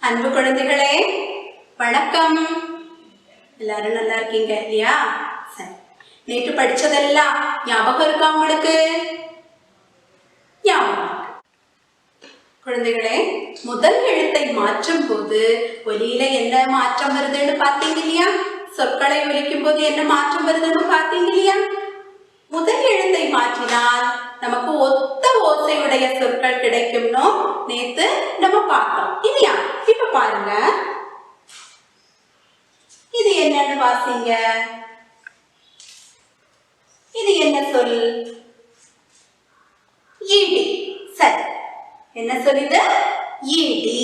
அன்பு குழந்தைகளே வணக்கம். எல்லாரும் நல்லா இருக்கீங்க இல்லையா? சரி, நேற்று படிச்சதெல்லாம் ஞாபகம் இருக்கா உங்களுக்கு? ஞாபகம். குழந்தைகளே, முதல் எழுத்தை மாற்றும் போது ஒலியில என்ன மாற்றம் வருதுன்னு பார்த்தீங்க இல்லையா? சொற்களை ஒலிக்கும் போது என்ன மாற்றம் வருதுன்னு பார்த்தீங்க இல்லையா? முதல் எழுத்தை மாற்றினால் நமக்கு ஒத்த ஓசையுடைய சொற்கள் கிடைக்கும்னு நேத்து நம்ம பார்த்தோம் இல்லையா? இப்ப பாருங்க, இது என்னன்னு வாசிங்க. இது என்ன சொல்? ஈடி. சரி, என்ன சொல்லுது? ஈடி.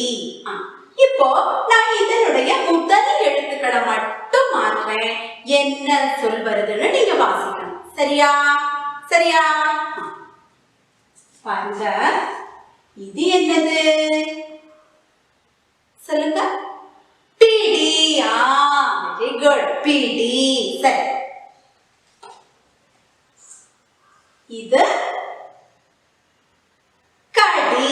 இப்போ நான் இதனுடைய முதல் எழுத்துக்களை மட்டும் மாற்றேன். என்ன சொல் வருதுன்னு நீங்க வாசிக்கணும். சரியா? சரியா? பாருங்க, இது என்னது சொல்லுங்க. பிடி. வெரி குட், பிடி. சரி, இது கடி.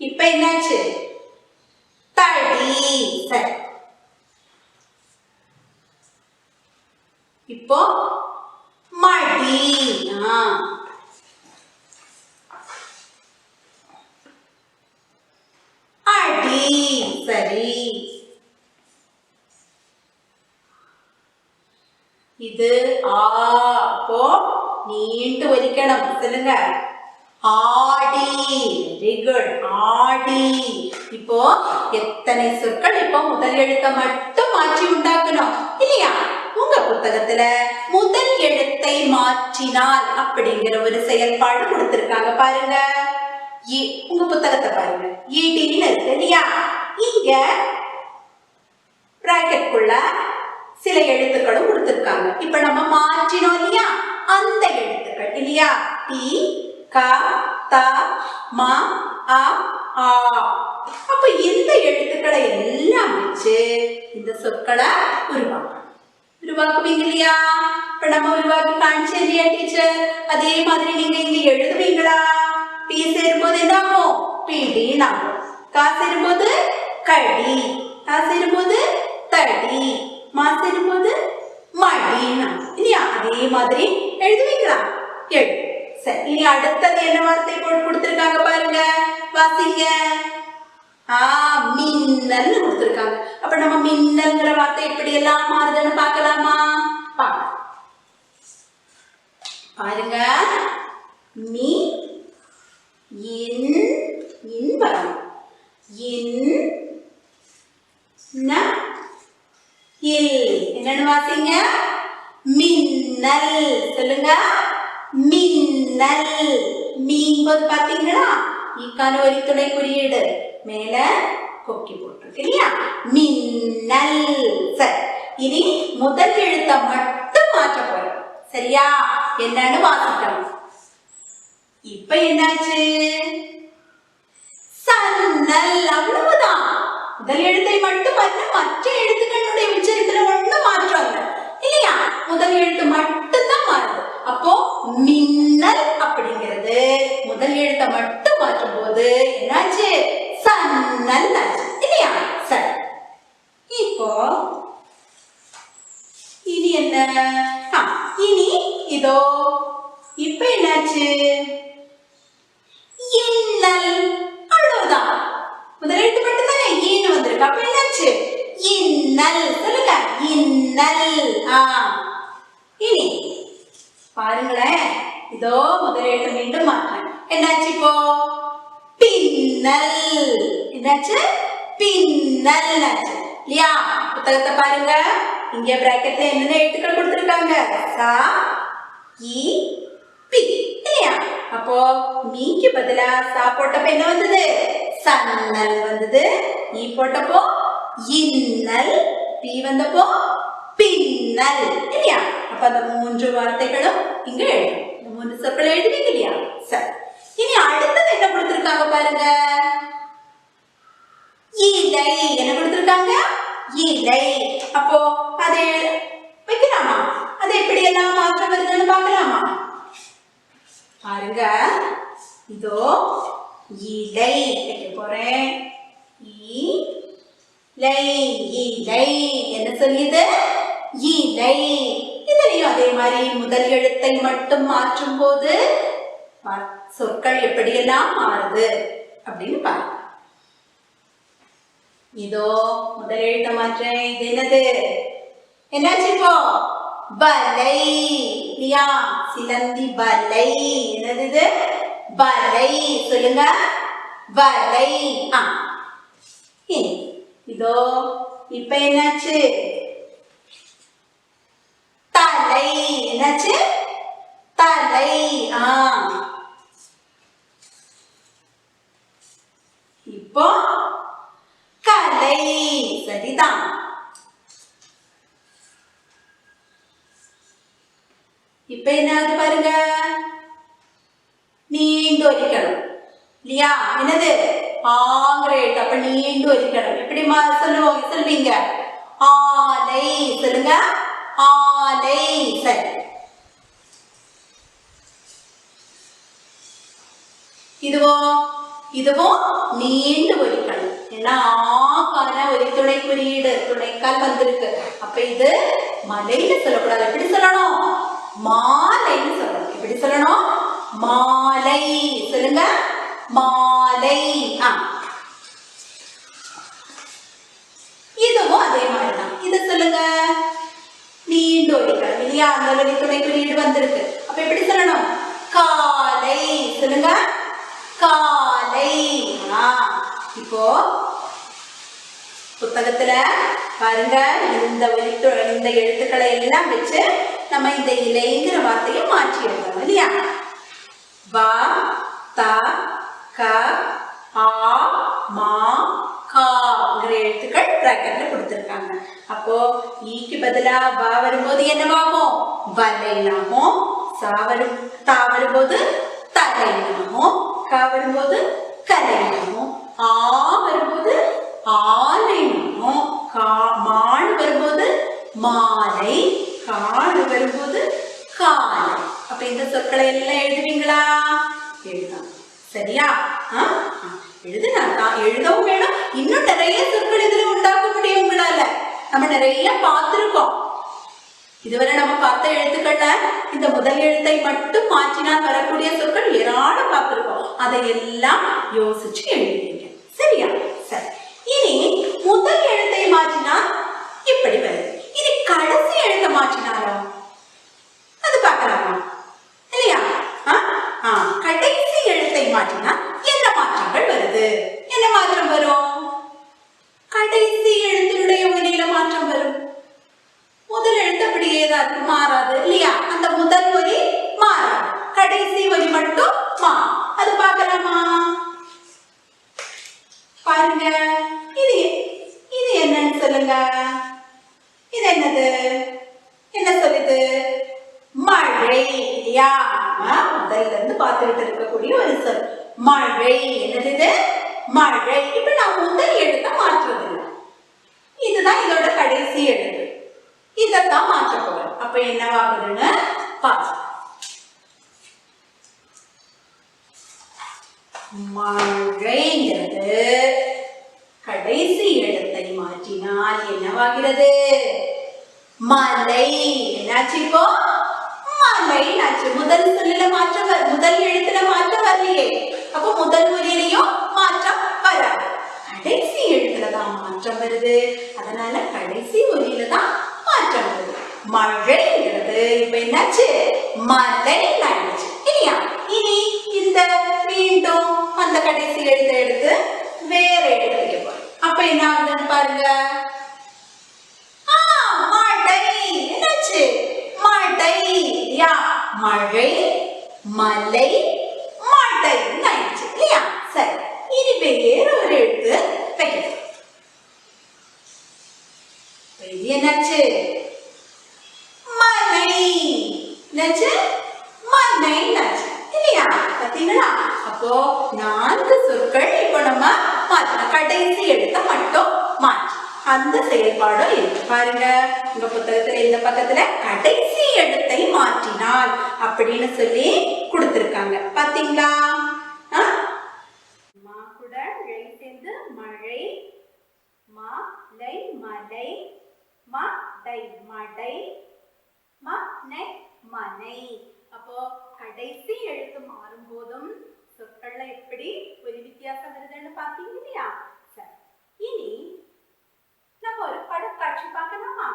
இப்ப என்னாச்சு? தடி. சரி, இப்போ மடி. அடி. சரி, இது அப்போ நீண்டு ஒலிக்கணும். சொல்லுங்க, ஆடி. வெரி குட், ஆடி. இப்போ எத்தனை சொற்கள் இப்போ முதல் எழுத்தை மட்டும் மாற்றி உண்டாக்கணும் இல்லையா? உங்க புத்தகத்துல முதல் எழுத்தை மாற்றினால் அப்படிங்கிற ஒரு செயல்பாடு கொடுத்திருக்காங்க பாருங்க. உங்க புத்தகத்தை பாருங்க, ஈடின்னு இருக்கு இல்லையா? இங்க பிராக்கெட்குள்ள சில எழுத்துக்களும் கொடுத்திருக்காங்க. இப்ப நம்ம மாற்றினோம் இல்லையா? அந்த எழுத்துக்கள் இல்லையா? டி, க, த, ம, அ, ஆ. அப்ப இந்த எழுத்துக்களை எல்லாம் வச்சு இந்த சொற்களை உருவாக்குவீங்க இல்லையா? இப்ப நம்ம உருவாக்கி காணிச்சேன் இல்லையா டீச்சர்? அதே மாதிரி நீங்க இங்க எழுதுவீங்களா? பி சேரும்போது என்ன ஆகும்? பிடி ஆகும். கா சேரும்போது கடி, தா சேரும்போது தடி, மா சேரும்போது மடி இல்லையா? அதே மாதிரி எழுதுவீங்களா? எழுது. சரி, இனி அடுத்தது என்ன வார்த்தை போட்டு கொடுத்திருக்காங்க பாருங்க, வாசிங்க. மின்னல் கொடுத்திருக்காங்க. அப்ப நம்ம மின்னல்ங்கிற வார்த்தை எப்படி எல்லாம் மாறுதுன்னு பார்க்கலாமா? பாருங்க, மீ இன் வரும். இன் ந இல். என்னன்னு வாசிங்க? மின்னல். சொல்லுங்க, மின்னல். மீன்பது பாத்தீங்களா? ஈக்கான ஒரு துணை குறியீடு மேல கொக்கி போட்டிருக்கு இல்லையா? மின்னல். சரி, இனி முதல் எழுத்தை மட்டும் மாற்ற போறோம். சரியா? என்னன்னு வாசிக்கணும். இப்ப என்னாச்சு? சன்னல். அவ்வளவுதான். முதல் எழுத்தை மட்டும் மற்ற எழுத்துக்களுடைய உச்சரிப்புல ஒண்ணும் மாற்றம் இல்லை இல்லையா? முதல் எழுத்து மட்டும் தான் மாறுது. அப்போ மின்னல் அப்படிங்கிறது முதல் எழுத்தை மட்டும் மாற்றும் போது என்னாச்சு? சன்னல் ஆச்சு இல்லையா? சரி, இப்போ இனி என்ன? இனி இதோ இப்ப என்னாச்சு? இன்னல். அவ்வளவுதான். முதல் எழுத்து மட்டும் தானே ஈன்னு வந்திருக்கு. அப்ப என்னாச்சு? இன்னல். சொல்லுங்க, இன்னல். இனி பாருங்களேன், இதோ முதல் எழுத்து மீண்டும் மாற்றேன். என்னாச்சு? இப்போ பின்னல். என்னாச்சு? பின்னல் ஆச்சு இல்லையா? புத்தகத்தை பாருங்க, இங்க பிராக்கெட்ல என்னென்ன எழுத்துக்கள் கொடுத்திருக்காங்க? சா, இ, பி இல்லையா? அப்போ மீக்கு பதிலா சா போட்டப்ப என்ன வந்தது? சன்னல் வந்தது. ஈ போட்டப்போ இன்னல், பி வந்தப்போ பின்னல் இல்லையா? அப்ப அந்த மூன்று வார்த்தைகளும் இங்க எழுதும். இந்த மூன்று சொற்கள் எழுதுவீங்க இல்லையா? சரி, இனி அடுத்தது என்ன கொடுத்திருக்காங்க பாருங்க. இலை. என்ன கொடுத்திருக்காங்க? இலை. அப்போ அதை வைக்கலாமா? அது எப்படி எல்லாம் மாற்றம் வருதுன்னு பார்க்கலாமா? பாருங்க, இதோ இலை வைக்க போறேன். இலை, இலை என்ன சொல்லியது? இலை. இதுலயும் அதே மாதிரி முதல் எழுத்தை மட்டும் மாற்றும் போது சொற்கள் எப்படியெல்லாம் மாறுது அப்படின்னு பாருங்க. இதோ முதல் எழுத்த மாற்றேன். இது என்னது? என்னாச்சு இப்போ? பலை இல்லையா? சிலந்தி பலை. என்னது இது? பலை. சொல்லுங்க, பலை. இதோ இப்ப என்னாச்சு? தலை. என்னாச்சு? தலை. இப்போ கலை. சரிதான். இப்ப என்ன பாருங்க, நீண்டு ஒலிக்கணும் இல்லையா? என்னது? ஆங்கிற எழுத்து. அப்ப நீண்டு ஒலிக்கணும். எப்படி சொல்லுவீங்க? ஆலை. சொல்லுங்க, ஆலை. சரி, இதுவும் நீண்டு ஒலிக்கணும். ஏன்னா ஆக்கான ஒரு துணை குறியீடு, துணைக்கால் வந்திருக்கு. அப்ப இது மலைன்னு சொல்லக்கூடாது. எப்படி சொல்லணும்? மாலைன்னு சொல்லணும். எப்படி சொல்லணும்? மாலை. சொல்லுங்க, மாலை. இதுவும் அதே மாதிரிதான். இத சொல்லுங்க, நீண்டு ஒலிக்கணும் இல்லையா? அந்த வழி துணை குறியீடு வந்திருக்கு. அப்ப எப்படி சொல்லணும்? காலை. சொல்லுங்க, காலை. இப்போ புத்தகத்துல பாருங்க, இந்த எழுத்துக்களை எல்லாம் வச்சு நம்ம இந்த இலைங்கிற வார்த்தையை மாற்றி எழுதணும் இல்லையா? வ, த, க, ஆ, மா, காங்கிற எழுத்துக்கள் பிராக்கெட்ல கொடுத்திருக்காங்க. அப்போ ஈக்கு பதிலா வ வரும்போது என்னவாகும்? வலைனாகும். தா வரும்போது தலைனாகும். க வரும்போது கலைனாகும். ஆ வரும்போது ஆலைனாகும். மாடு வரும்போது மாலை. காடு வரும்போது காலை. அப்ப இந்த சொற்களை எல்லாம் எழுதுவீங்களா? எழுதலாம். சரியா? எழுதுனாதான் எழுதவும் வேணும். இன்னும் நிறைய சொற்கள் இதுல உண்டாக்க முடியும் உங்களால. நம்ம நிறைய பார்த்திருக்கோம். இதுவரை நம்ம பார்த்த எழுத்துக்கள்ல இந்த முதல் எழுத்தை மட்டும் மாற்றினால் வரக்கூடிய சொற்கள் ஏராளம் பார்த்திருக்கோம். அதையெல்லாம் யோசிச்சு எழுதுவீங்க. சரியா? சரி, இனி முதல் எழுத்தை மாற்றினால் இப்படி வருது. இனி கடைசி எழுத்தை மாற்றினாலும் அது பார்க்கலாமா? இல்லையா? கடைசி எழுத்தை மாற்றினா என்ன மாற்றங்கள் வருது? என்ன மாற்றம் வரும்? கடைசி எழுத்தினுடைய ஒலியில மாற்றம் வரும். முதல் எழுத்து அப்படியே தான் மாறாது இல்லையா? அந்த முதல் ஒலி மாறாது, கடைசி ஒலி மட்டும் அது பார்க்கலாமா? பாருங்க, இது என்னன்னு சொல்லுங்க. இது என்னது? என்ன சொல்லுது? மழை இல்லையா? முதல்ல இருந்து பார்த்துக்கிட்டு இருக்கக்கூடிய ஒரு சொல் மழை. என்னது? மழை. இப்ப நான் முதல் எழுத்த மாற்றுறது இல்லை. இதுதான் இதோட கடைசி எழுத்து. இதைத்தான் மாற்ற போறேன். அப்ப என்னவாகுதுன்னு பார்த்து, மழைங்கிறது கடைசி எழுத்தை மாற்றினால் என்னவாகிறது? மலை. என்னாச்சு இப்போ? மலை ஆச்சு. முதல் சொல்லில மாற்றம் முதல் எழுத்துல மாற்றம் வரலையே. அப்போ முதல் ஒலியிலையும் மாற்றம் வராது. கடைசி எழுத்துலதான் மாற்றம் வருது. அதனால கடைசி ஒலியில தான் மாற்றம் வருது. மழைங்கிறது இப்ப என்னாச்சு? மலை ஆயிடுச்சு இல்லையா? இனி இந்த மீண்டும் அந்த கடைசி எழுத்தை எடுத்து வேற எழுத்து வைக்க போறோம். அப்ப என்ன ஆகுதுன்னு பாருங்க. மழை மலை மடை ஆயிடுச்சு இல்லையா? சரி, இனி வேற ஒரு எழுத்து வைக்கணும். இது என்னாச்சு? மலை. என்னாச்சு? மலை என்னாச்சு இல்லையா? பாத்தீங்களா? அப்போ 4 சொற்கள் இப்போ நம்ம மாற்றணும். கடைசி எழுத்த மட்டும் மாற்று. அந்த செயல்பாடும் இருக்கு பாருங்க. உங்க புத்தகத்துல இந்த பக்கத்துல கடைசி எழுத்தை மாற்றினால் அப்படின்னு சொல்லி கொடுத்திருக்காங்க. பாத்தீங்களா? மா கூட ழை சேர்ந்து மழை, மலை மலை, மடை மடை, மனை மனை. அப்போ கடைசி எழுத்து மாறும் போதும் சொற்கள்ல எப்படி ஒரு வித்தியாசம் வருதுன்னு பாத்தீங்க இல்லையா? சரி, இனி நம்ம ஒரு படக்காட்சி பார்க்கலாமா?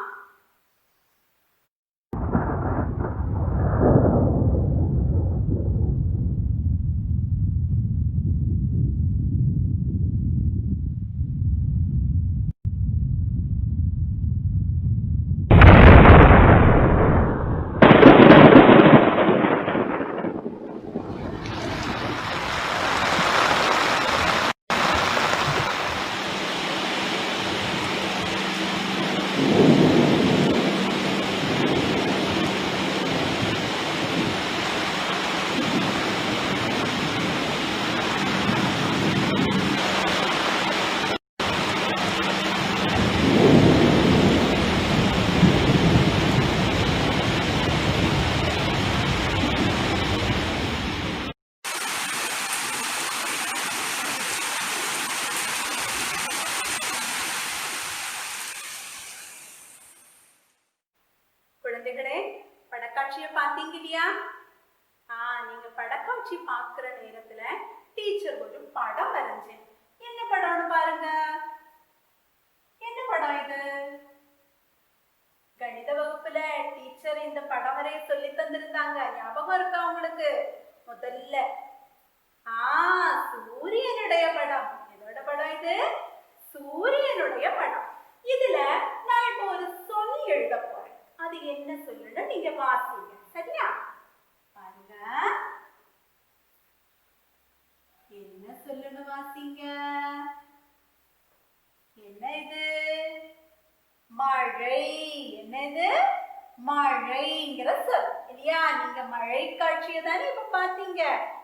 குழந்தைகளே, படக்காட்சியை பார்த்தீங்க இல்லையா? நீங்க படக்காட்சி பார்க்கிற நேரத்துல டீச்சர் ஒரு படம் வரைஞ்சேன். என்ன படம்னு பாருங்க. என்ன படம் இது? கணித வகுப்புல டீச்சர் இந்த படம் வரைய சொல்லி தந்திருந்தாங்க. ஞாபகம் இருக்கா உங்களுக்கு? முதல்ல சூரியனுடைய படம். எதோட படம் இது? சூரியனுடைய படம். இதுல நான் இப்போ ஒரு சொல் எழுத போறேன். அது என்ன சொல்லுன்னு நீங்க வாசிங்க. சரியா? பாருங்க, என்ன சொல்லுன்னு வாசிங்க. என்ன இது? மழை. என்ன இது? மழைங்கிற சொல் இல்லையா? நீங்க மழை காட்சியை தானே இப்ப பாத்தீங்க.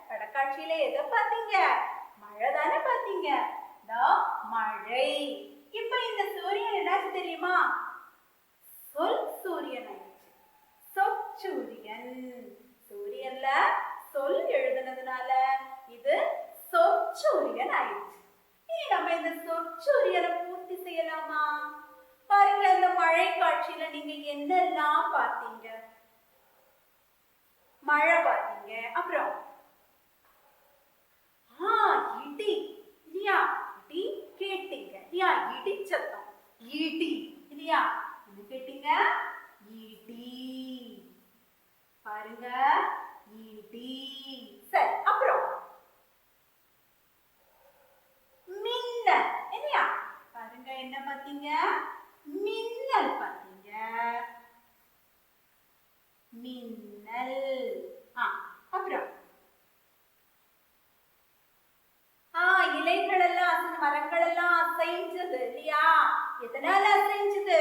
படக்காட்சியில எதை பாத்தீங்க? மழை தானே பாத்தீங்க. மழை. இப்ப இந்த சூரியன் என்னாச்சு தெரியுமா? சொல் சூரியன் ஆயிடுச்சு. சொற்சூரியன். சூரியன்ல சொல் எழுதுனதுனால இது சொற்சூரியன் ஆயிடுச்சு. இனி நம்ம இந்த சொற்சூரியனை பூர்த்தி செய்யலாமா? பாருங்க, இந்த மழை காட்சியில நீங்க என்னெல்லாம் பார்த்தீங்க? மழை பார்த்தீங்க. அப்புறம் இடி இல்லையா? இடி கேட்டீங்க இல்லையா? இடி சத்தம், இடி இல்லையா? என்ன கேட்டீங்க? இடி. பாருங்க, இடி. சரி, அப்புறம் மின்னல் இல்லையா? பாருங்க, என்ன பார்த்தீங்க? மின்னல் பார்த்தீங்க. மின்னல். அப்புறம் இலைகள் எல்லாம், மரங்கள் எல்லாம் அசைஞ்சது இல்லையா? எதனால அசைஞ்சது?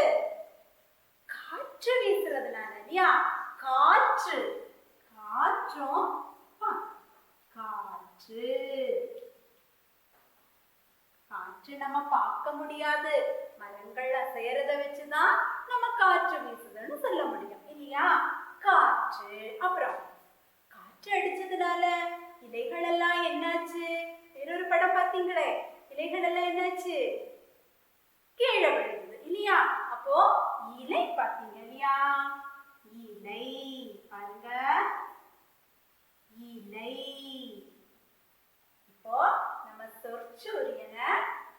காற்று வீசுறதுனால இல்லையா? காற்று. காற்றும் காற்று. காற்று நம்ம பார்க்க முடியாது. மரங்கள் அசையறத வச்சுதான் நம்ம காற்று வீசுதுன்னு சொல்ல முடியும் இல்லையா? காற்று. அப்புறம் காற்று அடிச்சதுனால இலைகள் எல்லாம் என்னாச்சு? வேறொரு படம் பார்த்தீங்களே, இலைகள் எல்லாம் என்னாச்சு? கீழே விழுந்தது இல்லையா? அப்போ இலை பார்த்தீங்க இல்லையா? இலை. பாருங்க, இலை. இப்போ நம்ம சொற்சூரியனை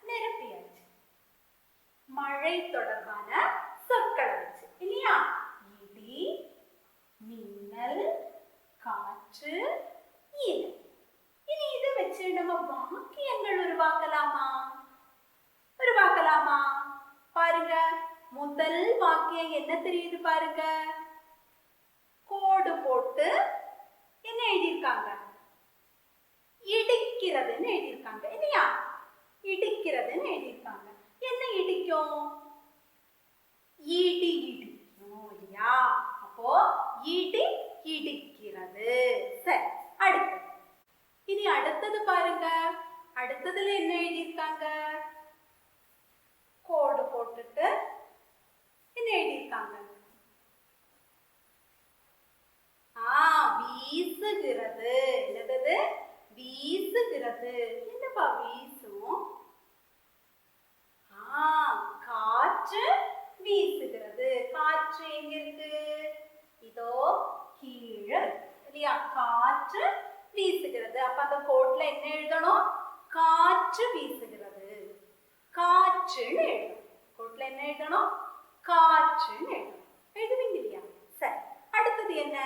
நிரப்பியாச்சு. மழை தொடர்பான சொற்களை வச்சு இல்லையா? இடி, மின்னல், காற்று, இலை. இனி இதை வச்சு நம்ம வாக்கியங்கள் உருவாக்கலாமா? பாருங்க, முதல் வாக்கியம் என்ன தெரியுது பாருங்க. கோடு போட்டு என்ன எழுதியிருக்காங்க? இடிக்கிறதுன்னு எழுதியிருக்காங்க இல்லையா? இடிக்கிறதுன்னு எழுதியிருக்காங்க. என்ன இடிக்கும்? இடி இடிக்கும் இல்லையா? அப்போ இடி இடிக்கிறது. சரி, அடுத்து இனி அடுத்தது பாருங்க. அடுத்ததுல என்ன எழுதியிருக்காங்க? கோடு போட்டுட்டு என்ன எழுதியிருக்காங்க? வீசுகிறது. என்னது? வீசுகிறது. என்னப்பா வீசும்? காற்று வீசுகிறது. காற்று எங்க இருக்கு? இதோ கீழே இல்லையா? காற்று வீசுகிறது. அப்ப அந்த கோட்ல என்ன எழுதணும்? காற்று வீசுகிறது. காற்றுன்னு எழுதணும். கோட்ல என்ன எழுதணும்? காற்றுன்னு எழுதணும். எழுதுவீங்க இல்லையா? சரி, அடுத்தது என்ன?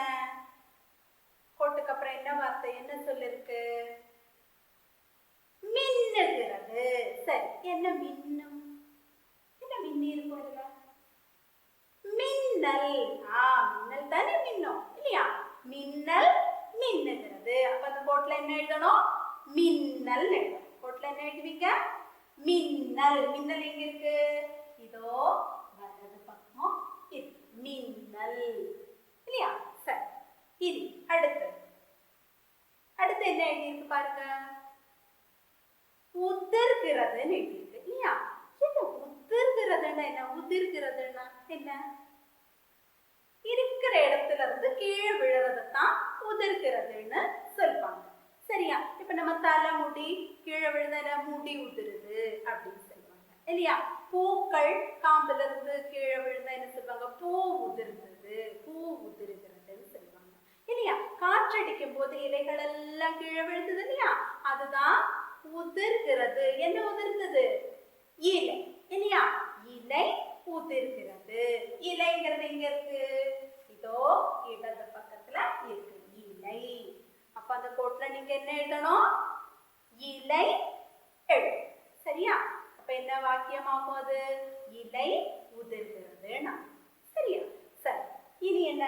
கோட்டுக்கு அப்புறம் என்ன வார்த்தை, என்ன சொல்லிருக்கு? மின்னுகிறது. சரி, என்ன மின்னும்? என்ன மின்னி இருக்கும் இதுல? மின்னல். மின்னல் தானே மின்னும் இல்லையா? மின்னல் மின்னுகிறது. அப்ப அந்த கோட்ல என்ன எழுதணும்? மின்னல் எழுதணும். கோட்ல என்ன எழுதுவீங்க? மின்னல். மின்னல் எங்க இருக்கு? இதோ வலது பக்கம் இருக்கு. மின்னல் இல்லையா? சரி, இது அடுத்து என்ன எழுதியிருக்கு பாருங்க? உதிர்கிறதுன்னு எழுதியிருக்கு இல்லையா? என்ன உதிர்கிறதுன்னா என்ன? உதிர்கிறதுன்னா என்ன? இருக்கிற இடத்துல இருந்து கீழே விழுறதுதான் உதிர்கிறதுன்னு சொல்லுவாங்க. சரியா? இப்ப நம்ம தலைமுடி கீழே விழுந்த முடி உதிருது அப்படின்னு சொல்லுவாங்க இல்லையா? பூக்கள் காம்புல இருந்து கீழே விழுந்தா என்ன சொல்லுவாங்க? பூ உதிர்ந்தது, பூ உதிர்கிறதுன்னு சொல்லுவாங்க இல்லையா? காற்றடிக்கும் போது இலைகள் எல்லாம் கீழே விழுந்தது இல்லையா? அதுதான் உதிர்கிறது. என்ன உதிர்ந்தது? இலை இல்லையா? இலை உதிர்கிறது. இலைங்கிறது எங்க இருக்கு? இதோ இடது பக்கத்துல இருக்கு இலை. அப்ப அந்த கோட்ல நீங்க என்ன எழுதணும்? இலை எழுதணும். சரியா? அப்ப என்ன வாக்கியமாகும் அது? இலை உதிர்கிறது. சரியா? சரி, இனி என்ன?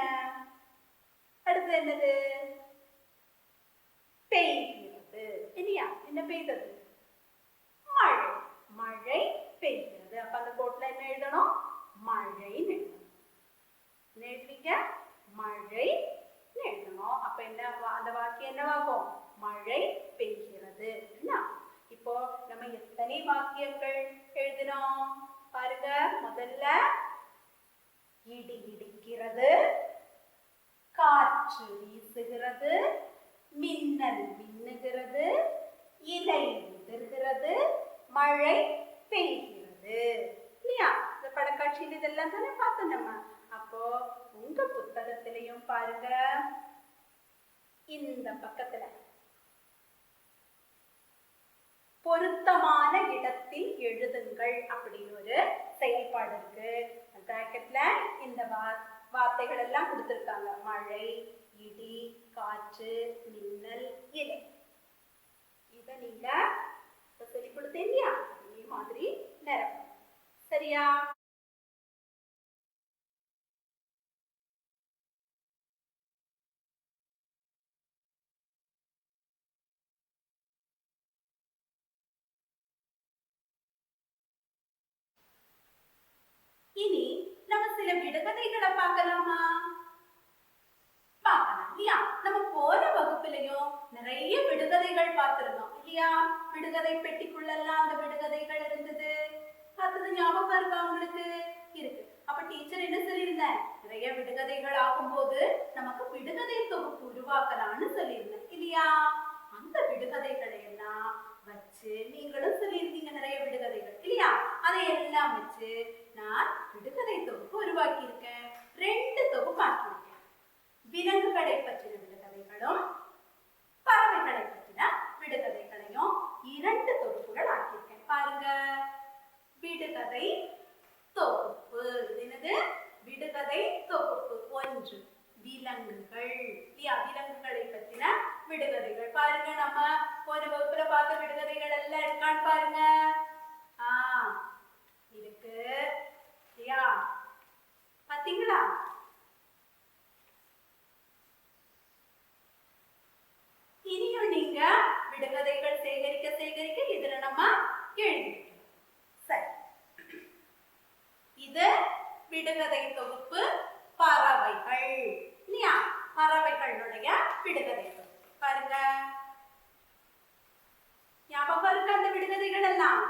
அடுத்து என்னது? பெய்கிறது இல்லையா? என்ன பெய்தது? மழை. மழை பெய்கிறது. அப்ப அந்த கோட்ல என்ன எழுதணும்? மழைன்னு எழுதணும். என்ன எழுதுவீங்க? மழை எழுதணும். அப்ப என்ன அந்த வாக்கியம் என்னவாகும்? மழை பெய்கிறது. இப்போ நம்ம எத்தனை வாக்கியங்கள் எழுதினோம் பாருங்க. முதல்ல இடி இடிக்கிறது, காற்று வீசுகிறது, மின்னல் மின்னுகிறது, இலை உதிர்கிறது, மழை பெய்கிறது இல்லையா? இந்த படக்காட்சியில் இதெல்லாம் தானே பார்த்தோம் நம்ம. அப்போ உங்க புத்தகத்திலையும் பாருங்க, இந்த பக்கத்துல பொருத்தமான இடத்தில் எழுதுங்கள் அப்படின்னு ஒரு செயல்பாடு இருக்கு. பிராக்கெட்ல இந்த வார்த்தைகள் எல்லாம் கொடுத்திருக்காங்க. மழை, இடி, காற்று, மின்னல், இலை. இதை நீங்க சொல்லி கொடுத்தேன் இல்லையா? அதே மாதிரி நிரப்பும். சரியா? இனி நம்ம சில விடுகதைகளை பார்க்கலாமா? பார்க்கலாம் இல்லையா? நம்ம போன வகுப்புலயும் நிறைய விடுகதைகள் பார்த்திருந்தோம் இல்லையா? விடுகதை பெட்டிக்குள்ளெல்லாம் அந்த விடுகதைகள் இருந்தது. பார்த்தது ஞாபகம் இருக்கா உங்களுக்கு? இருக்கு. அப்ப டீச்சர் என்ன சொல்லியிருந்தேன்? நிறைய விடுகதைகள் ஆகும்போது நமக்கு விடுகதை தொகுப்பு உருவாக்கலாம்னு சொல்லியிருந்தேன் இல்லையா? அந்த விடுகதைகளை எல்லாம் வச்சு நீங்களும் சொல்லியிருந்தீங்க நிறைய விடுகதைகள் இல்லையா? அதை எல்லாம் வச்சு நான் விடுகதை தொகுப்பு உருவாக்கி இருக்கேன். 2 தொகுப்பு ஆக்கியிருக்கேன். விலங்குகளை பற்றின விடுகதைகளும் பறவைகளை பற்றின விடுகதைகளையும் 2 தொகுப்புகள் ஆக்கியிருக்கேன். பாருங்க, விடுகதை தொகுப்பு. என்னது? விடுகதை தொகுப்பு 1 விலங்குகள். விலங்குகளை பற்றின விடுகதைகள். பாருங்க, நம்ம ஒரு வகுப்புல பார்த்த விடுகதைகள் எல்லாம் இருக்கான்னு பாருங்க. இருக்கு இல்லையா? பாத்தீங்களா? எழுதி வைக்கணும். சரி, இது விடுகதை தொகுப்பு பறவைகள் இல்லையா? பறவைகளுடைய விடுகதை தொகுப்பு பாருங்க. ஞாபகம் இருக்கு அந்த விடுகதைகள் எல்லாம்?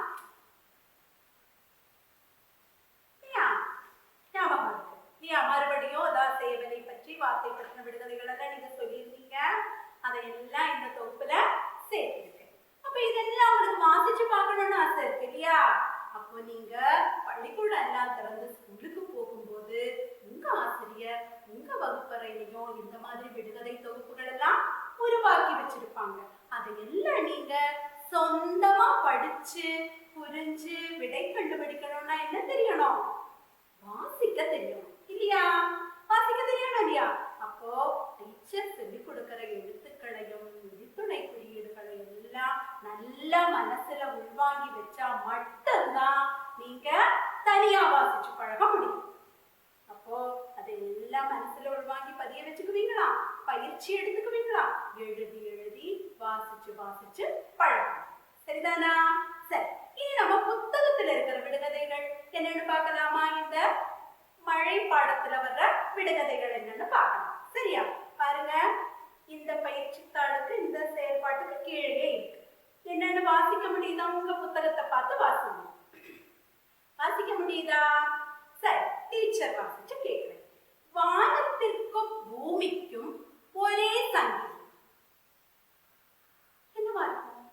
ஞாபகம் இருக்கு இல்லையா? மறுபடியும் அதான் சேவலை பற்றி வார்த்தை பற்றின விடுகதைகள் எல்லாம் நீங்க சொல்லியிருந்தீங்க. அதையெல்லாம் இந்த தொகுப்புல சேர்த்திருக்கேன். அப்ப இதெல்லாம் உங்களுக்கு வாசிச்சு பார்க்கணும்னு ஆசை இருக்கு இல்லையா? அப்போ நீங்க பள்ளிக்கூடம் எல்லாம் திறந்து ஸ்கூலுக்கு போகும்போது உங்க ஆசிரியர் உங்க வகுப்பறையிலையும் இந்த மாதிரி விடுகதை தொகுப்புகள் எல்லாம் உருவாக்கி வச்சிருப்பாங்க. அதையெல்லாம் நீங்க சொந்தமா படிச்சு புரிஞ்சு விடை கண்டுபிடிக்கணும்னா என்ன தெரியணும்? வாசிக்க தெரியணும் இல்லையா? வாசிக்க தெரியணும் இல்லையா? அப்போ டீச்சர் சொல்லிக் கொடுக்கிற எழுத்துக்களையும் எழுத்துணை குறியீடுகளையும் எல்லாம் நல்லா மனசுல உள்வாங்கி வச்சா மட்டும்தான் நீங்க தனியா வாசிச்சு பழக முடியும். அப்போ அதெல்லாம் மனசுல உள்வாங்கி பதிய வச்சுக்குவீங்களா? பயிற்சி எடுத்துக்குவீங்களா? எழுதி எழுதி வாசிச்சு வாசிச்சு பழகணும். சரிதானா? சரி, இனி நம்ம புத்தகத்துல இருக்கிற விடுகதைகள் என்னன்னு பார்க்கலாமா? இந்த மழை பாடத்துல வர்ற விடுகதைகள் என்னன்னு பார்க்கலாம். சரியா? பாருங்க, இந்த பயிற்சி தாளுக்கு இந்த செயல்பாட்டுக்கு கீழே இருக்கு. என்னன்னு வாசிக்க முடியுதா? உங்க புத்தகத்தை பார்த்து வாசிங்க. வாசிக்க முடியுதா? சரி, டீச்சர் வாசிச்சு கேட்கிறேன். வானத்திற்கும் பூமிக்கும் ஒரே சங்கிலி. என்னவா இருக்கும்?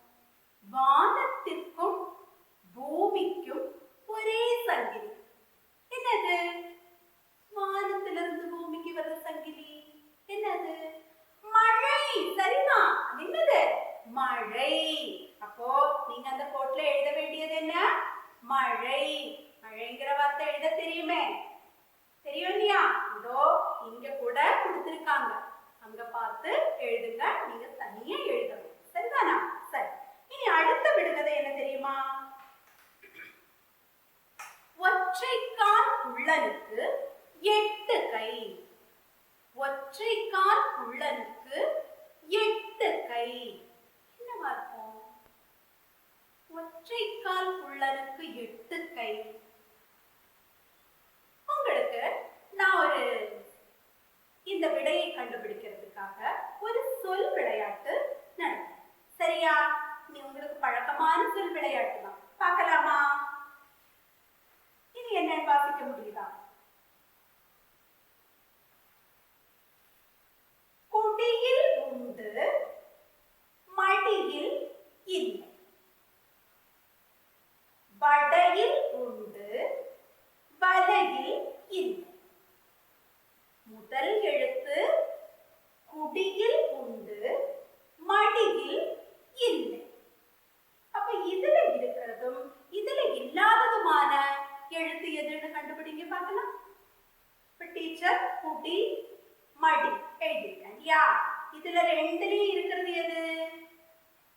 வானத்திற்கும் பூமிக்கும் ஒரே சங்கிலி. என்னது? வானத்திலிருந்து பூமிக்கு வர்ற சங்கிலி என்னது? மழை. சரிதான், என்னது? மழை. அப்போ நீங்க அந்த கோட்ல எழுத வேண்டியது என்ன? மழை. மழைங்கிற வார்த்தை எழுத தெரியுமே? தெரியும் இல்லையா? இதோ இங்க கூட கொடுத்திருக்காங்க, அங்க பார்த்து எழுதுங்க. நீங்க தனியா எழுதணும். சரிதானா? சரி, இனி அடுத்த விடுகதை என்ன தெரியுமா? ஒற்றைக்கால் குள்ளனுக்கு 8 கை. ஒற்றைக்கால் குள்ளனுக்கு 8 கை. என்னவா இருக்கும்? ஒற்றைக்கால் குள்ளனுக்கு 8 கை. உங்களுக்கு நான் இந்த விடையை கண்டுபிடிக்கிறதுக்காக ஒரு சொல் விளையாட்டு நடக்கும். சரியா? நீ உங்களுக்கு பழக்கமான சொல் விளையாட்டு தான். பார்க்கலாமா? இது என்னன்னு வாசிக்க முடியுதா? குடியில் உண்டு மடியில் இல்லை. வடையில் உண்டு வலையில் இல்லை. முதல் எழுத்து குடியில் உண்டு மடியில் இல்லை. அப்ப இதுல இருக்கிறதும் இதுல இல்லாததுமான எழுத்து எதுன்னு கண்டுபிடிங்க பார்க்கலாம். இப்ப டீச்சர் குடி மடி எழுதிருக்கேன். யா, இதுல ரெண்டுலயும் இருக்கிறது எது?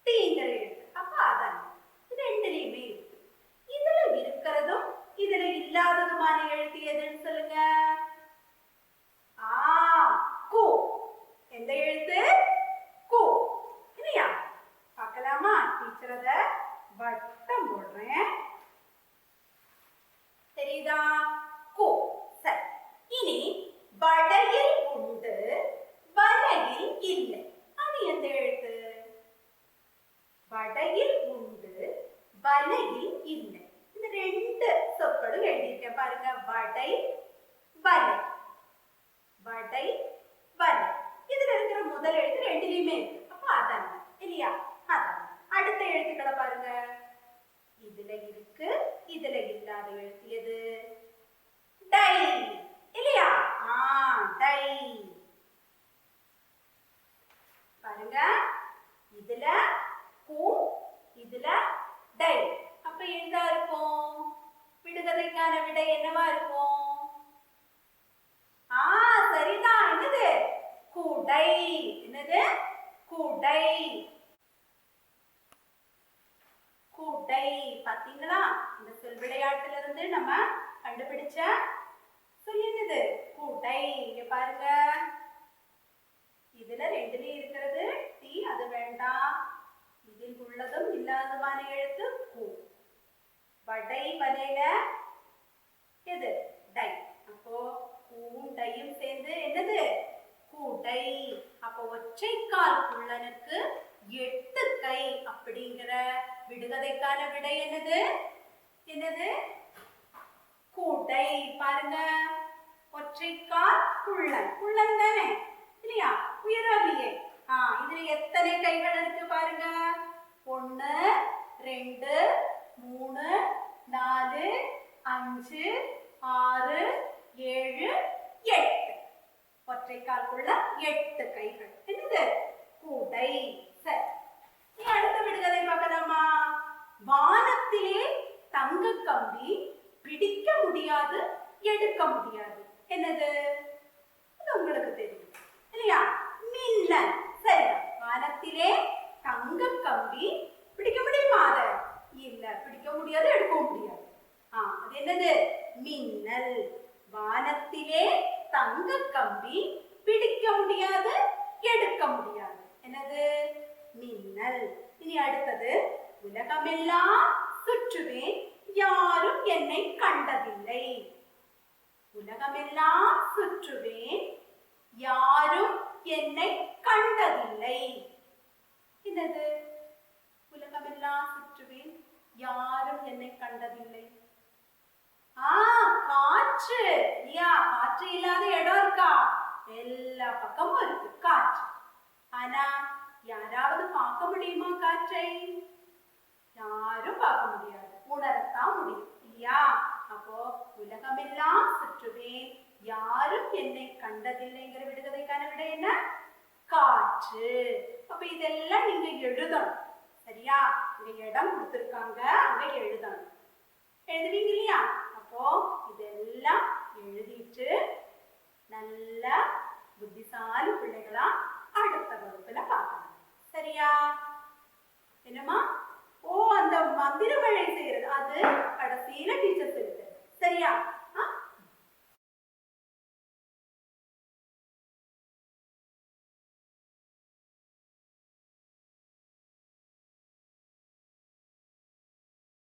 டீங்கிற எழுத்து. அப்ப அதான் ரெண்டுலயுமே இருக்கு. இதுல இருக்கிறதும் இதுல இல்லாததுமான எழுத்து எதுன்னு சொல்லுங்க. கு. எந்த எழுத்து? கு. இல்லையா? பார்க்கலாமா? டீச்சர் அத வட்டம் போடுறேன். தெரியுதா? கு. சரி, இனி வடையில் உண்டு வலையில் இல்லை. அது எந்த எழுத்து? வடையில் உண்டு வலையில் இல்லை. இந்த ரெண்டு சொற்களும் எழுதியிருக்கேன் பாருங்க. வடை வலை. வடை வலை. இதுல இருக்கிற முதல் எழுத்து ரெண்டுலயுமே இருக்கு. அப்ப அதான் இல்லையா? அதான். அடுத்த எழுத்துக்களை பாருங்க. இதுல இருக்கு இதுல இல்லாத எழுத்து எது? டை. இல்லையா? டை. பாருங்க, இதுல கு இதுல டை. அப்ப என்ன இருக்கும்? விடுகதைக்கான விடை என்னவா இருக்கும்? சரிதான், என்னது? குடை. என்னது? குடை. குடை. பாத்தீங்களா? இந்த சொல் விளையாட்டுல இருந்து நம்ம கண்டுபிடிச்ச சொல் என்னது? குடை. இங்க பாருங்க, இதுல ரெண்டுலயும் இருக்கிறது டி, அது வேண்டாம். இதில் உள்ளதும் இல்லாததுமான எழுத்து கு. வடை வலையில எது டை. அப்போ கூவும் டையும் சேர்ந்து என்னது கூடை. அப்போ ஒற்றைக்கால் குள்ளனுக்கு 8 கை அப்படிங்கிற விடுகதைக்கான விடை என்னது என்னது கூடை. பாருங்க, ஒற்றைக்கால் குள்ளன், குள்ளன் தானே இல்லையா, உயரவில்லையே. இதுல எத்தனை கைகள் இருக்கு பாருங்க. 1 2 3 4 5 6 7 8. ஒற்றைக்கால்குள்ள 8 கைகள். என்னது கூடை. சரி, நீ அடுத்த விடுகதை பார்க்கலாமா? வானத்திலே தங்க கம்பி, பிடிக்க முடியாது எடுக்க முடியாது. என்னது? இது உங்களுக்கு தெரியும் இல்லையா, மின்னல். சரிதான். வானத்திலே தங்க கம்பி, பிடிக்க முடியுமா? அத இல்ல, பிடிக்க முடியாது எடுக்கவும் முடியாது. அது என்னது? மின்னல். வானத்திலே தங்க கம்பி, பிடிக்க முடியாது எடுக்க முடியாது. என்னது? மின்னல். இனி அடுத்தது, உலகமெல்லாம் சுற்றுவேன் யாரும் என்னை கண்டதில்லை. உலகமெல்லாம் சுற்றுவேன் யாரும் என்னை கண்டதில்லை. என்னது? உலகமெல்லாம் சுற்றுவேன் யாரும் என்னை கண்டதில்லை. காற்று. இல்லையா, காற்று இல்லாத இடம் இருக்கா? எல்லா பக்கமும் இருக்கு காற்று. ஆனா யாராவது பார்க்க முடியுமா காற்றை? யாரும் பார்க்க முடியாது, உணரத்தான் முடியும் இல்லையா. அப்போ உலகமெல்லாம் சுற்றுவேன் யாரும் என்னை கண்டதில்லைங்கிற விடுகதைக்கான விடை என்ன? காற்று. அப்ப இதெல்லாம் நீங்க எழுதணும். சரியா? இங்க இடம் கொடுத்திருக்காங்க, அங்க எழுதணும். எழுதுவீங்க இல்லையா? அப்போ இதெல்லாம் எழுதிட்டு நல்ல புத்திசாலி பிள்ளைகளா அடுத்த வகுப்புல பார்க்கணும். சரியா? என்னமா? அந்த மந்திர மழை செய்யறது அது கடைசியில டீச்சர் சொல்லித்தரு. சரியா?